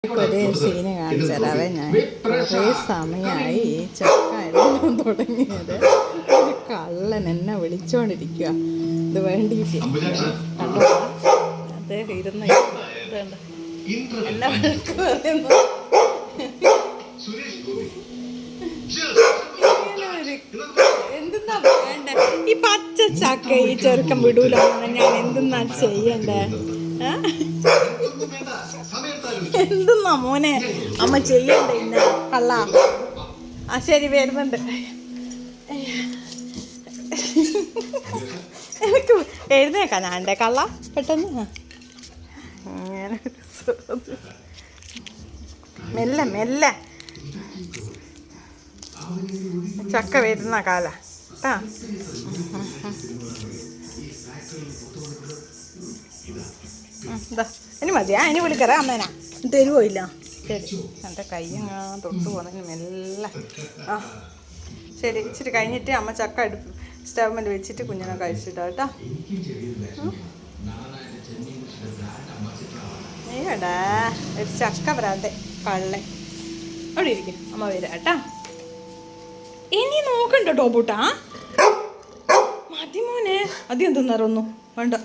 ഒരു സീന് കാണിച്ചു തരാവേ. ഞാൻ കുറേ സമയമായി ഈ ചക്ക എല്ലാം തുടങ്ങിയത്. ഒരു കള്ളൻ എന്നെ വിളിച്ചോണ്ടിരിക്കുക ഇത് വേണ്ടിയിട്ട്. കണ്ടോ അദ്ദേഹം ഇരുന്ന് എന്നെ വിളിക്ക് പറയുന്നു. എന്തെന്നാ വേണ്ടേ ഈ പച്ച ചക്ക ഈ ചെറുക്കം വിടൂല. ഞാൻ എന്തെന്നാ ചെയ്യണ്ടേ? എന്തെന്നാ മോനെ അമ്മ ചെയ്യണ്ടേ? ഇന്ന കള്ള. ആ ശരി വരുന്നുണ്ട്. എനിക്ക് എഴുന്നേക്കാം ഞാൻ എൻ്റെ കള്ള പെട്ടെന്ന്. അങ്ങനെ മെല്ലെ മെല്ലെ ചക്ക വരുന്ന കാല കേട്ടാ. എന്താ ഇനി മതിയാ? ഇനി വിളിക്കറ അമ്മേനാ തരുവോ? ഇല്ല ശരി. എൻ്റെ കയ്യങ്ങ തൊട്ട് പോകുന്നതിന് മെല്ലെ. ആ ശരി. ഇച്ചിരി കഴിഞ്ഞിട്ട് അമ്മ ചക്ക സ്റ്റൗവിൽ വെച്ചിട്ട് കുഞ്ഞിനെ കഴിച്ചിട്ടാ കേട്ടോ. ഏടാ ഒരു ചക്ക വരാതെ കള്ളൻ അവിടെ ഇരിക്കും. അമ്മ വരാം കേട്ടാ. ഇനി നോക്കണ്ട ടോപ്പൂട്ടാ. മതി മോനെ. അധികം തിന്നറൊന്നും വേണ്ട.